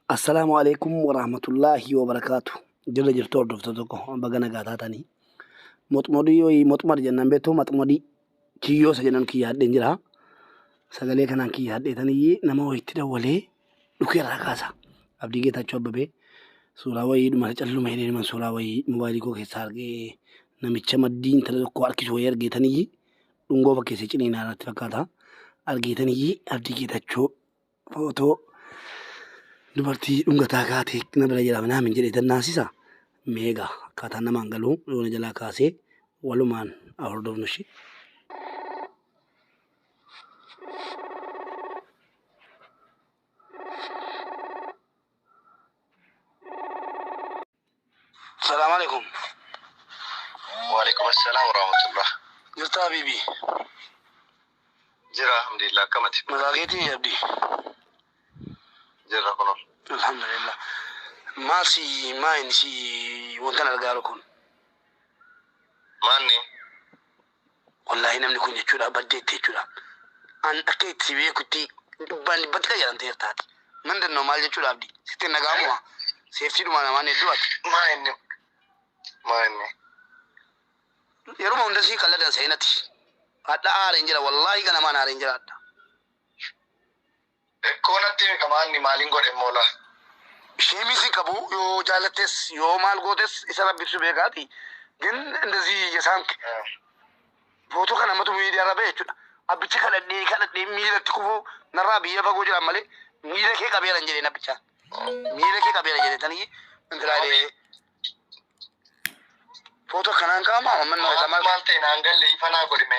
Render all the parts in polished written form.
Assalamualaikum warahmatullahi wabarakatuh. Jira jirtu hordoftoota tokko baga nagaa taatanii. Moxmodii yoo moxmad jennaan beektu moxmodii kiyyoo sajanan kiyyaadheen jira. Sagalee kanaan kiyyaadheetanii nama wayitti dawwalee dhukeerraa kaasa. Abdii Geetaachoo Abbabee suuraa wayii dhuma calluma hidhee man suuraa wayii mobaayilii koo keessaa argee namicha maddii intala tokko harkisu wayii argeetanii dhungoo fakkeessee ciniinaa irratti fakkaata. Argeetanii Abdii Geetaachoo footoo dubartii dhungataa kaatee na bira jira naamin jedhee tannaasisa meegaa akkaataan namaan galuu yoona jalaa kaasee walumaan hordofnu ishee. Salaamu alaikum. Waalaikum assalam warahmatullah. Jirta Habibi? Jira alhamdulillah kamati. Magaageetii Abdii? Jira kuno. Alhamdulillah. Maal si wantan argaa kun? Maanni? Wallahi namni kun jechuudha baddeetti jechuudha. An akka itti beekutti dubbaan dhibbatti kan jedhamte hirtaati. Nan dannoo maal jechuudha Abdii? Sitti nagaamuma. Seeftii dhuma namaan hedduu ati. Maanni? Yeroo hunda si qalladan seenati. Hadha aareen jira wallahi ganamaan aareen jira hadha. Koonatti kamaanni maaliin godhe moola? Sheemisi qabu yoo jaalattes yoo maal gootes isa rabbibsu beekaati. ግን እንደዚህ የሳንክ ፎቶ ከነመቱ ሚዲያ ረበ jechuudha. Abbichi kadhadhee miilatti kufu narraa biyya fagoo jira malee miila kee qabeera hin jedheen abbichaan. Miila kee qabeera jedhetanii intilaalee foto kanaan kaama amman maal ta'e naan galle ifanaa godhime.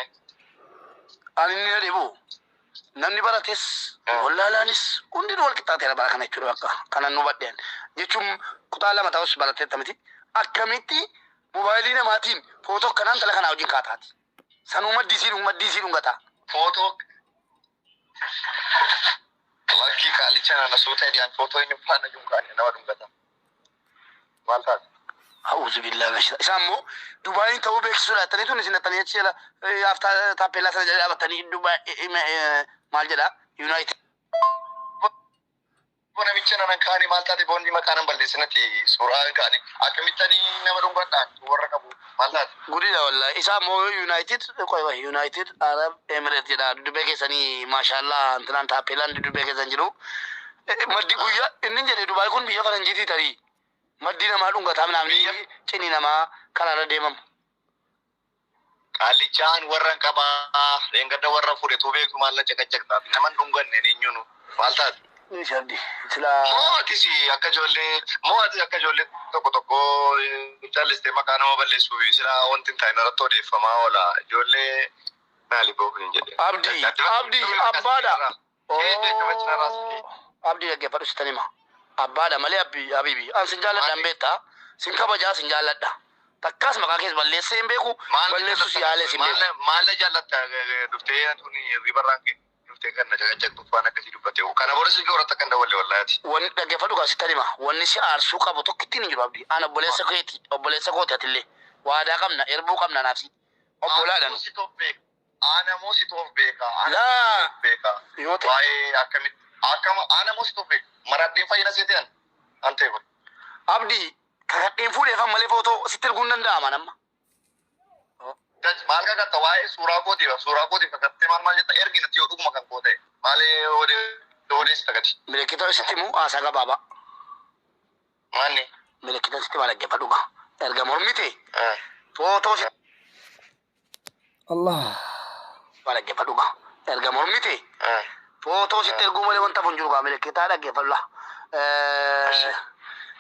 Ani ni deebi'u. Namni barates wallaalaanis hundi wal qixxaateera bara kana jechuudha bakka kanan nu badheen jechuun kutaa lama ta'us barateetta miti akkamitti mobaayilii namaatiin footoo kanaan tala kanaa wajjin kaataati. Sanuu maddisiin hungataa. Footoo lakkii qaalicha nana suuta ediyaan footoo inni faana junkaani nama dhungata. Maal taate? A'uuzu billaa gashira. Isaan immoo Dubaayin ta'uu beeksisuudha jettanii tun isin attanii achi jala taappellaa sana jala dhaabattanii maal jedhaa Yuunaayitid. Namicha nanan kaanii maal taate boonni maqaanan balleessinati suuraa kaanii akkamittanii nama dhungadhaan warra qabu maal taate? Guddiidha wallahi. Isaan immoo Yuunaayitid Arab Emireet jedha duddubbee keessanii maashaallah intinaan taappellaan duddubbee keessan jiru. Maddi guyyaa inni jedhe Dubaay kun biyya faranjiitii tarii. Maddi namaa dhungataa namni cinii namaa karaarra deemamu. Qaalichaan warran qabaa reengadda warra fudhetu beeku maal caqacaqtaa naman dhunganne eenyuunu maal taate? Shaddi silaa mootis akka ijoollee tokko callistee maqaa nama balleessuu fi silaa wanti hin taane irratti odeeffamaa oola ijoollee maali booku hin jedhe. Abdii abbaadha. Abdii dhaggeeffadhu sitan hima. Abbaadha malee Habibi an sin jaalladhaan beektaa sin kabajaa sin jaalladha. Takkaas maqaa keessa balleessee hin beeku balleessus yaalee sin beeku. Maal jaallatta dhuftee tuni ribarraan kee dhuftee kan na caqacaqtu waan akkasii dubbate kana booda si goorata kan dawalle wallaati. Wanni dhaggeeffadhu kaa sitan hima wanni si aarsuu qabu tokkittiin hin jiru Abdii. An obboleessa kooti atillee waadaa qabna erbuu qabna naafsi. Obbolaadhaan. Ana moosi toof beeka. Laa yoo ta'e waa'ee akkamitti ana moosi toof beeka. Maradheen fayyina seetan ante kun. Abdii kakadheen fuudheefan malee footoo sitti erguun danda'ama namma. Maal kakatta waa'ee suuraa kootiif kakattee maal jetta erginatti yoo dhuguma kan koo ta'e maalee odeessi tagati. Milikkita sitti immoo haasaa gabaabaa. Maanni? Milikkita sitti maal dhaggeeffadhu gaa. Erga mormite footoo sitti. Allah. Maal dhaggeeffadhu gaa. Erga mormite footoo sitti erguu malee wanta kun jiru gaa milikkitaa dhaggeeffadhu.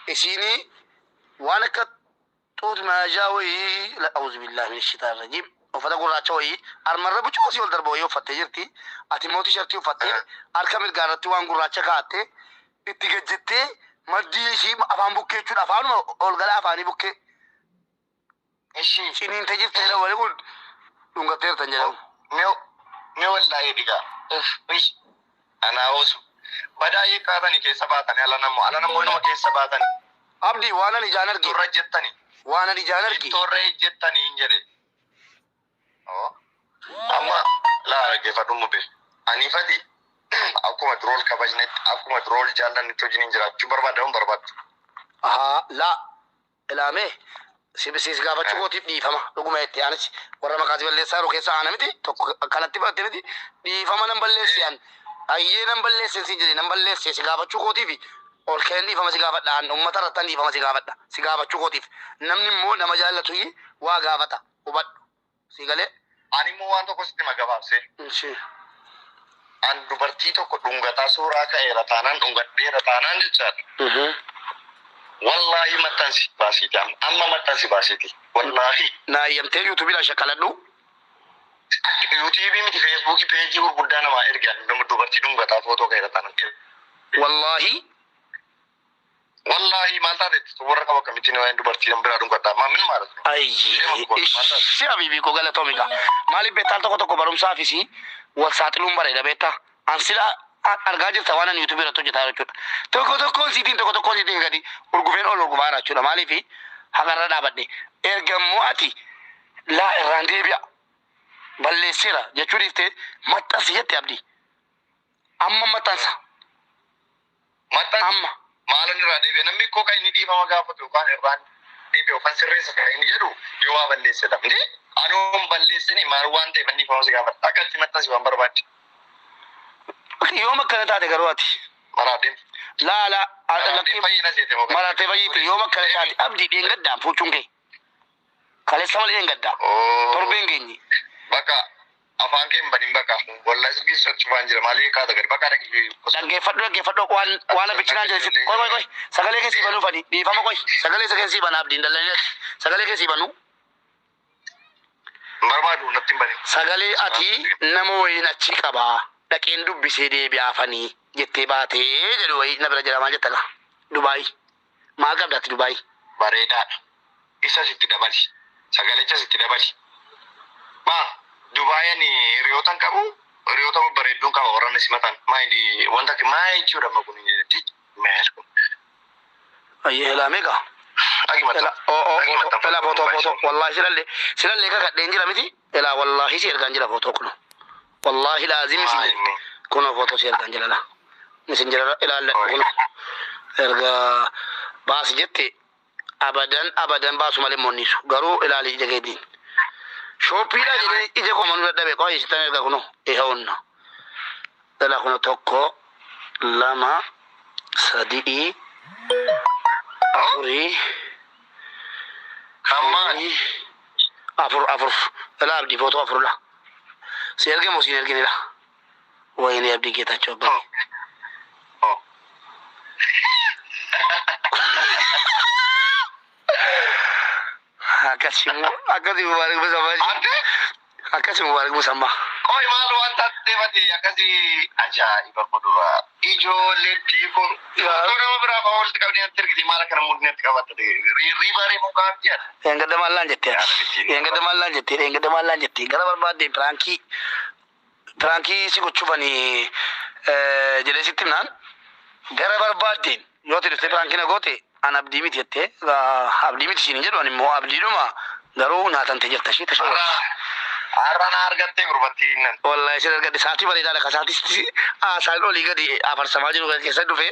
Isiini waan akka xuut maajaa wayii a'uuzu billaahi min shaitaan rajiim uffata gurraacha wayii armarra bucuusii ol darba wayii uffattee jirti. Ati immoo tishartii uffattee harka mirgaa irratti waan gurraacha kaa'attee itti gajjettee maddii ishii afaan bukkee jechuudha afaanuma ol galaa afaanii bukkee. Ciniintee jirtee dha wali kun dhungatteertan jedhamu. Mee wallahi digaa. Anaa osu. Badaayee qaatanii keessa baatanii ala namoo inuma keessa baatanii. Abdii waan ani ijaan arge. Torra jettanii. Waan ani ijaan arge. Torra jettanii hin jedhe. Amma laa dhaggeeffadhu mube. Ani fadi akkuma drool kabajnetti akkuma drool jaallannetti wajjin jiraachuu barbaadamu barbaaddu. La ilaame sibisiis gaafachuu kootiif dhiifama dhuguma itti aanis warra maqaasi balleessaa yeroo keessa aana miti tokko kanatti fudhatte miti dhiifama nan balleessi aan ayyee nan balleessi si jedhe nan balleessi si gaafachuu kootiif ol keen dhiifama si gaafadha aan uummata irratti dhiifama si gaafadha si gaafachuu kootiif namni immoo nama jaallatu waa gaafata hubadhu si galee. Ani immoo waan tokko sitti magabaabse. An dubartii tokko dhungataa suuraa ka'eera taanaan dhungadheera taanaan jechaadha. Wallahi maxxansi baasiiti amma maxxansi baasiiti. Wallahi. Na yamtee yuutuubiidhaan shakkaladhu. Yuutuubii miti feesbuukii peejii gurguddaa namaa ergaan dubartii dhungataa footoo ka'eera taanaan. Wallahi. Wallahi maal taate warra qaba kamitiin waan dubartii biraa dhungataa maamin maal. Si habiibii koo galatoomiidha. Maaliif beektaan tokko barumsaa fi wal saaxiluun bareeda beektaa. Ansila argaa jirta waan ani yuutuubii irratti hojjetaa jechuudha. Tokkoon siitiin gadi urgufeen ol urgufaa jechuudha. Maaliif hagarra dhaabadhe ergammoo ati laa irraan deebi'a balleessira jechuu dhiiftee maxxansi jette abdii. Amma maxxansa. Amma. Maalan irraa deebi'a namni koo kan inni dhiifama gaafatu yookaan irraan deebi'a yookaan sirreessa kan inni jedhu yoo waa balleessedha. Anuun balleessini maal waan ta'eef inni dhiifama si gaafata. Akkalti maxxansi waan barbaadde. Yoom akkana taate garuu ati. Maraadeen. La. Maraatee fayyite yoom akkana taate abdii dheengaddaan fuuchuun kee. Kaleessa malee dheengaddaa. Torbeen keenyi. Bakka afaan kee hin banin bakka wallahi sirgii sochifaan jira maalii kaata gadi bakka dhaggeeffadhu waan abichinaan jedhe qoy sagalee keessii banuu fadi dhiifama qoy sagalee keessii banaa abdiin dallaniidha sagalee keessii banuu. Barbaadu natti hin banin. Sagalee ati nama wayiin achi qabaa dhaqeen dubbisee deebi'aafanii jettee baatee jedhu wayii na bira jedhamaa jettaka. Dubaay maal qabda ati Dubaay? Bareedaadha. Isa sitti dabali. Sagalicha sitti dabali. Dubaayaan hiriyootan qabu hiriyoota bareedduun qaba warreen simatan maayidii wanta maayii jechuudha amma kun jedhetti maayii kun. Ayyee ilaameeqa. Elaa footoo wallahi silallee kakadheen jira miti elaa wallahi si ergaan jira footoo kun wallahi laazimi si kun footoo si ergaan jira la misin jira ilaalla kun erga baasi jette abadan baasu malee monnisu garuu ilaali jageeddiin. Shoppiidha jedhee ija koo manuu dadhabe qo'ee isitan erga kuno eehawunna. Dhala kuno tokko lama sadii afurii afur dhala abdii footoo afurla. Si erge moo siin erginidha. Wayini abdii Geetaachoo Abbabee. Akkasii mubaarak musammaa. Akkasii mubaarak musammaa. Qoy maal waan taatee akkasii ajaa'iba kuduraa ijoollee tiikoo nama biraa fa'aa walitti qabdee natti ergiti maal akkana mudnee itti qabatte riibarii mukaan jedha. Eengada maallaan jettee gara barbaadde piraankii si gochuufanii jedhee sitti himnaan gara barbaaddeen yoo ta'e dhuftee piraankii na goote an abdii miti jettee abdii miti siin jedhu immoo abdiidhuma garuu nyaatante jirta ishee tashawwa. Har'a na argattee gurbattiin nan. Wallahi isin argadde saatii bareedaadha ka saatiisti haasaan olii gadi afarsamaa jiru keessa dhufe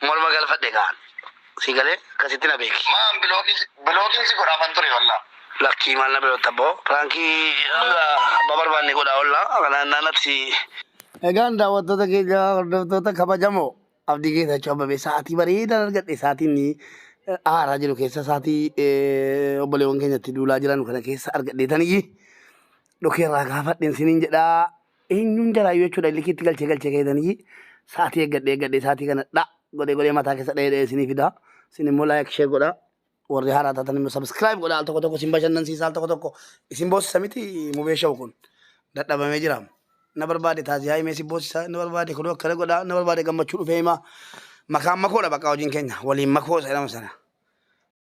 morma galfadhe kaan si galee akkasitti na beeki. Maan bilookiin si godhaafan ture wallaa. Lakkii maal na biloota boo piraankii abbaa barbaanne godhaa ollaa kanaan naannatti. Egaan daawwattoota keenya hordoftoota kabajamoo abdii Geetaachoo Abbabee saatii bareedaan argadhe saatiin aaraa jiru keessa saatii obboleewwan keenyatti duulaa jiran kana keessa argadheetanii dhokeerraa gaafadheen siniin jedhaa eenyuun jaraayyuu jechuudha likiitti galchee keetanii saatii eeggadhee saatii kana godhee mataa keessa dhahee sinii fida sin immoo laayik shee godha warri haaraa taatan immoo sabskiraayib godha al tokko isin bashannansiisa al tokko isin boossisa miti mubee sha'u kun dadhabamee jira na barbaade taasisaa himee si boossisa na barbaade kunoo akkana godha na barbaade gammachuu dhufee himaa makaan makoodha bakka hojiin keenya waliin makoo jedhama sana.